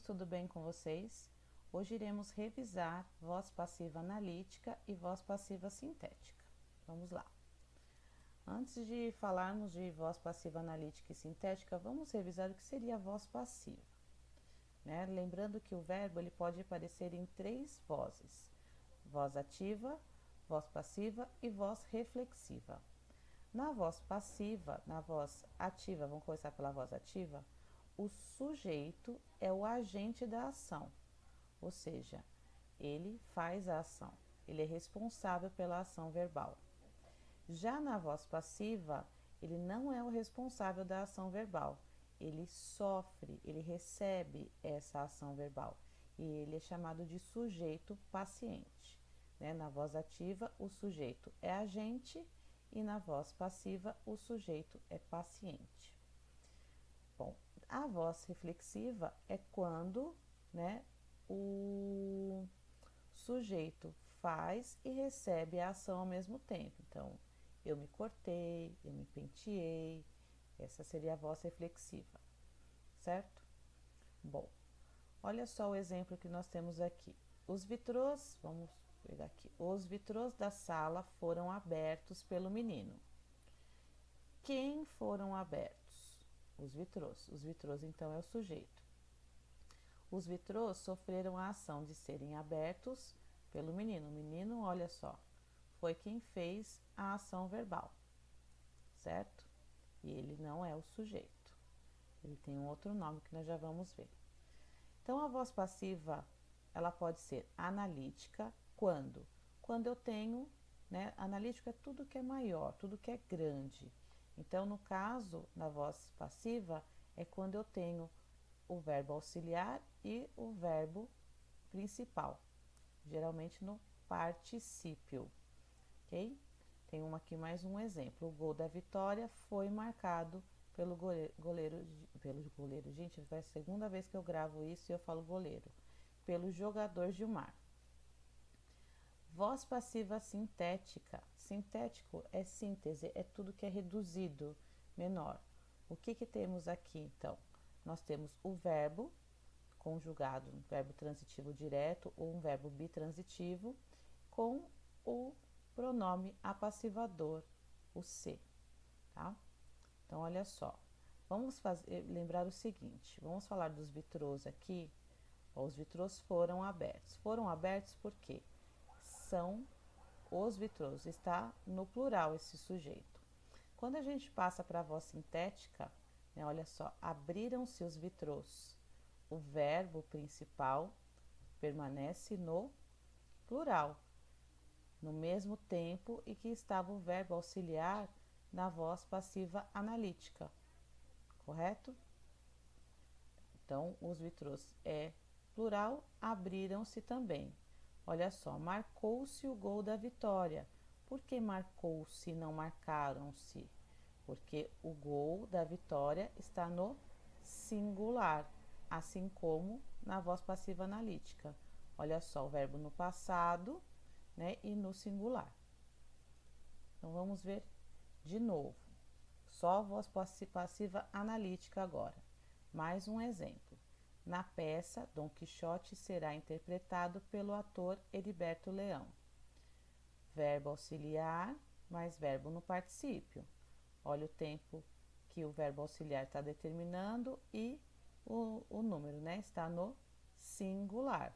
tudo bem com vocês? Hoje iremos revisar voz passiva analítica e voz passiva sintética. Vamos lá. Antes de falarmos de voz passiva analítica e sintética, vamos revisar o que seria a voz passiva. Lembrando que o verbo ele pode aparecer em três vozes: voz ativa, voz passiva e voz reflexiva. Na voz passiva, na voz ativa, vamos começar pela voz ativa, o sujeito é o agente da ação, ou seja, ele faz a ação, ele é responsável pela ação verbal. Já na voz passiva, ele não é o responsável da ação verbal, ele sofre, ele recebe essa ação verbal e ele é chamado de sujeito paciente. Na voz ativa, o sujeito é agente e na voz passiva, o sujeito é paciente. Bom, a voz reflexiva é quando o sujeito faz e recebe a ação ao mesmo tempo. Então, eu me cortei, eu me penteei, essa seria a voz reflexiva, certo? Bom, olha só o exemplo que nós temos aqui. Os vitrôs, vamos pegar aqui, os vitrôs da sala foram abertos pelo menino. Quem foram abertos? Os vitrôs. Os vitrôs, então, é o sujeito. Os vitrôs sofreram a ação de serem abertos pelo menino. O menino, olha só, foi quem fez a ação verbal, certo? E ele não é o sujeito. Ele tem um outro nome que nós já vamos ver. Então, a voz passiva, ela pode ser analítica quando? Quando eu tenho, analítico é tudo que é maior, tudo que é grande. Então, no caso, na voz passiva, é quando eu tenho o verbo auxiliar e o verbo principal, geralmente no particípio, ok? Tem aqui mais um exemplo. O gol da vitória foi marcado pelo goleiro, gente, é a segunda vez que eu gravo isso e eu falo goleiro, pelo jogador Gilmar. Voz passiva sintética. Sintético é síntese, é tudo que é reduzido, menor. O que temos aqui, então? Nós temos o verbo conjugado, um verbo transitivo direto ou um verbo bitransitivo, com o pronome apassivador, o se, tá? Então, olha só. Vamos lembrar o seguinte, vamos falar dos vitrôs aqui. Os vitrôs foram abertos. Foram abertos por quê? São os vitrôs, está no plural esse sujeito. Quando a gente passa para a voz sintética, olha só, abriram-se os vitrôs. O verbo principal permanece no plural, no mesmo tempo em que estava o verbo auxiliar na voz passiva analítica, correto? Então, os vitrôs é plural, abriram-se também. Olha só, marcou-se o gol da vitória. Por que marcou-se e não marcaram-se? Porque o gol da vitória está no singular, assim como na voz passiva analítica. Olha só, o verbo no passado, e no singular. Então, vamos ver de novo. Só a voz passiva analítica agora. Mais um exemplo. Na peça, Dom Quixote será interpretado pelo ator Heriberto Leão. Verbo auxiliar mais verbo no particípio. Olha o tempo que o verbo auxiliar está determinando e o número, está no singular.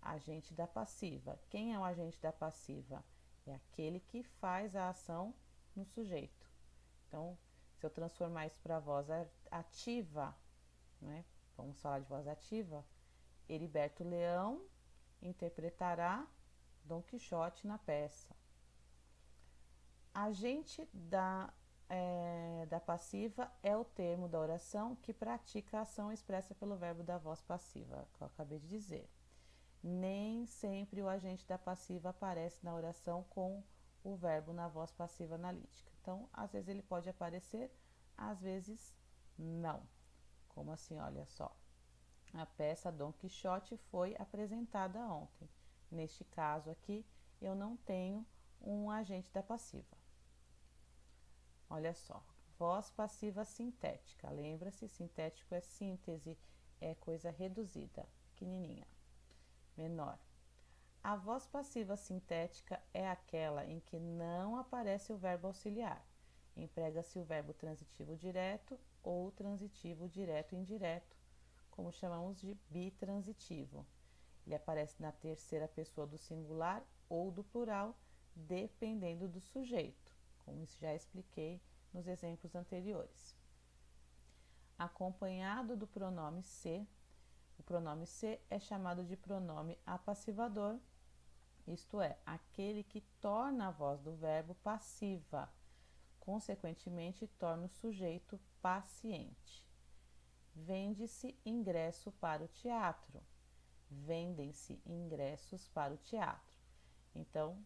Agente da passiva. Quem é o agente da passiva? É aquele que faz a ação no sujeito. Então, se eu transformar isso para voz ativa, vamos falar de voz ativa, Heriberto Leão interpretará Dom Quixote na peça. Agente da passiva é o termo da oração que pratica a ação expressa pelo verbo da voz passiva, que eu acabei de dizer. Nem sempre o agente da passiva aparece na oração com o verbo na voz passiva analítica. Então, às vezes ele pode aparecer, às vezes não. Como assim? Olha só. A peça Dom Quixote foi apresentada ontem. Neste caso aqui, eu não tenho um agente da passiva. Olha só. Voz passiva sintética. Lembra-se, sintético é síntese, é coisa reduzida, pequenininha, menor. A voz passiva sintética é aquela em que não aparece o verbo auxiliar. Emprega-se o verbo transitivo direto ou transitivo direto indireto, como chamamos de bitransitivo. Ele aparece na terceira pessoa do singular ou do plural, dependendo do sujeito, como já expliquei nos exemplos anteriores. Acompanhado do pronome se, o pronome se é chamado de pronome apassivador, isto é, aquele que torna a voz do verbo passiva, consequentemente torna o sujeito paciente. Vende-se ingresso para o teatro. Vendem-se ingressos para o teatro. Então,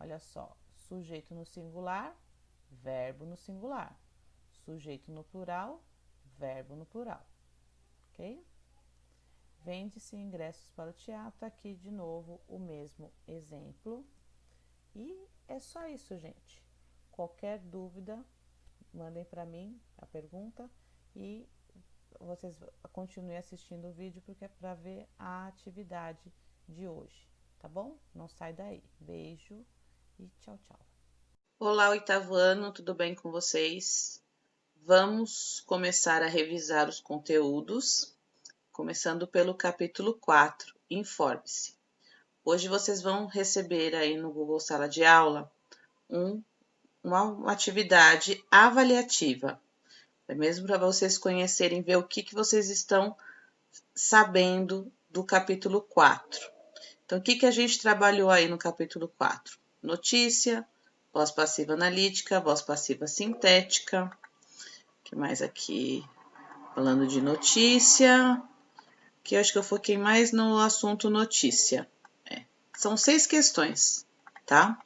olha só, sujeito no singular, verbo no singular. Sujeito no plural, verbo no plural. Ok? Vende-se ingressos para o teatro. Aqui, de novo, o mesmo exemplo. E é só isso, gente. Qualquer dúvida, mandem para mim a pergunta e vocês continuem assistindo o vídeo porque é para ver a atividade de hoje, tá bom? Não sai daí. Beijo e tchau, tchau. Olá, oitavo ano, tudo bem com vocês? Vamos começar a revisar os conteúdos, começando pelo capítulo 4, Informe-se. Hoje vocês vão receber aí no Google Sala de Aula uma atividade avaliativa. É mesmo para vocês conhecerem, ver o que vocês estão sabendo do capítulo 4. Então, o que a gente trabalhou aí no capítulo 4? Notícia, voz passiva analítica, voz passiva sintética. O que mais aqui? Falando de notícia, que eu acho que eu foquei mais no assunto notícia. São 6 questões, tá?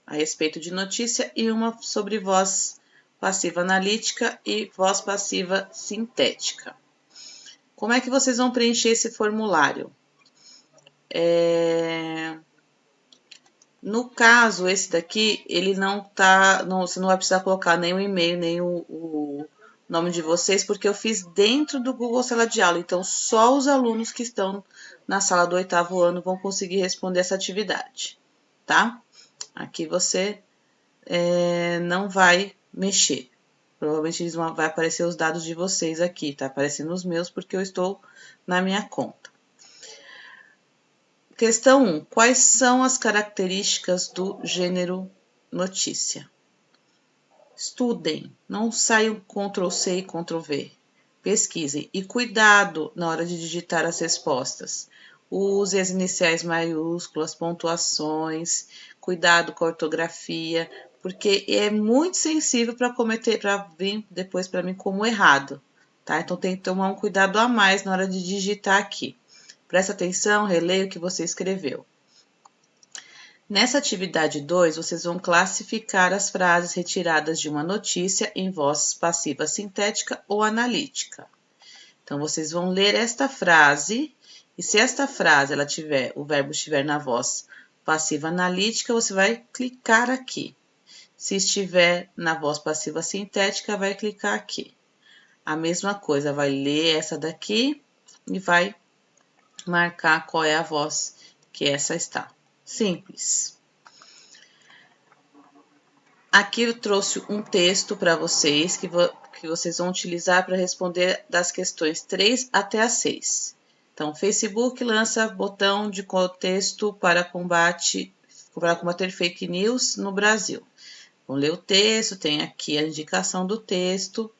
A respeito de notícia e uma sobre voz passiva analítica e voz passiva sintética. Como é que vocês vão preencher esse formulário? No caso, esse daqui, ele você não vai precisar colocar nem o e-mail, nem o nome de vocês, porque eu fiz dentro do Google Sala de Aula. Então, só os alunos que estão na sala do oitavo ano vão conseguir responder essa atividade, tá? Aqui você não vai mexer. Provavelmente vai aparecer os dados de vocês aqui, tá aparecendo os meus porque eu estou na minha conta. Questão 1. Quais são as características do gênero notícia? Estudem, não saiam Ctrl+C e Ctrl+V. Pesquisem e cuidado na hora de digitar as respostas. Use as iniciais maiúsculas, pontuações, cuidado com a ortografia, porque é muito sensível para vir depois para mim como errado, tá? Então tem que tomar um cuidado a mais na hora de digitar aqui. Presta atenção, releia o que você escreveu. Nessa atividade 2, vocês vão classificar as frases retiradas de uma notícia em voz passiva sintética ou analítica. Então, vocês vão ler esta frase, e se esta frase o verbo estiver na voz passiva analítica, você vai clicar aqui. Se estiver na voz passiva sintética, vai clicar aqui. A mesma coisa, vai ler essa daqui e vai marcar qual é a voz que essa está. Simples. Aqui eu trouxe um texto para vocês que vocês vão utilizar para responder das questões 3 até a 6. Então, Facebook lança botão de contexto para combater fake news no Brasil. Vamos ler o texto, tem aqui a indicação do texto.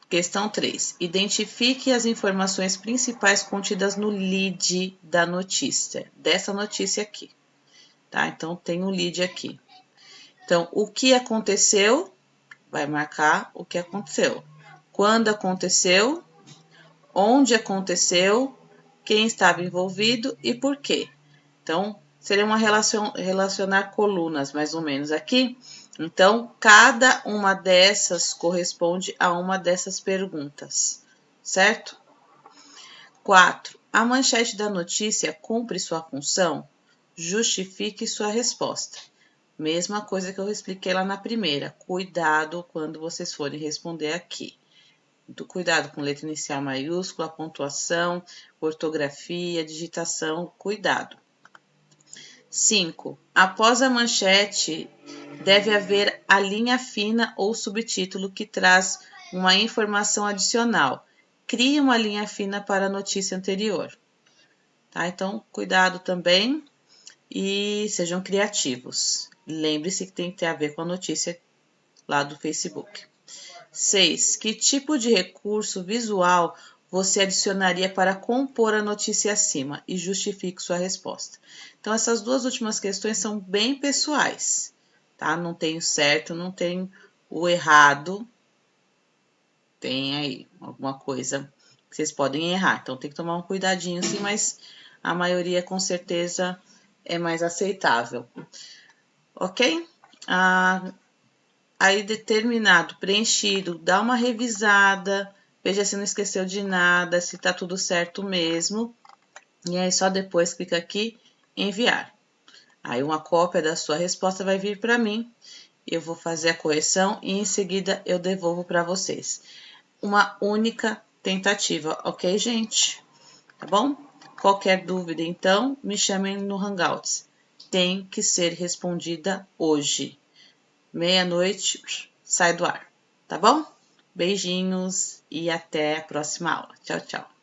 Questão 3. Identifique as informações principais contidas no lead da notícia, dessa notícia aqui. Tá? Então, tem um lead aqui. Então, o que aconteceu, vai marcar o que aconteceu. Quando aconteceu, onde aconteceu, quem estava envolvido e por quê. Então, seria uma relacionar colunas, mais ou menos, aqui. Então, cada uma dessas corresponde a uma dessas perguntas, certo? 4. A manchete da notícia cumpre sua função? Justifique sua resposta. Mesma coisa que eu expliquei lá na primeira. Cuidado quando vocês forem responder aqui. Cuidado com letra inicial maiúscula, pontuação, ortografia, digitação, cuidado. 5. Após a manchete, deve haver a linha fina ou subtítulo que traz uma informação adicional. Crie uma linha fina para a notícia anterior. Tá? Então, cuidado também e sejam criativos. Lembre-se que tem que ter a ver com a notícia lá do Facebook. 6. Que tipo de recurso visual você adicionaria para compor a notícia acima e justifique sua resposta? Então, essas duas últimas questões são bem pessoais, tá? Não tem o certo, não tem o errado. Tem aí alguma coisa que vocês podem errar. Então, tem que tomar um cuidadinho, sim, mas a maioria, com certeza, é mais aceitável. Ok? Aí, determinado, preenchido, dá uma revisada, veja se não esqueceu de nada, se tá tudo certo mesmo. E aí, só depois clica aqui, enviar. Aí, uma cópia da sua resposta vai vir para mim. Eu vou fazer a correção e em seguida eu devolvo para vocês. Uma única tentativa, ok, gente? Tá bom? Qualquer dúvida, então, me chamem no Hangouts. Tem que ser respondida hoje. Meia-noite, sai do ar, tá bom? Beijinhos e até a próxima aula. Tchau, tchau.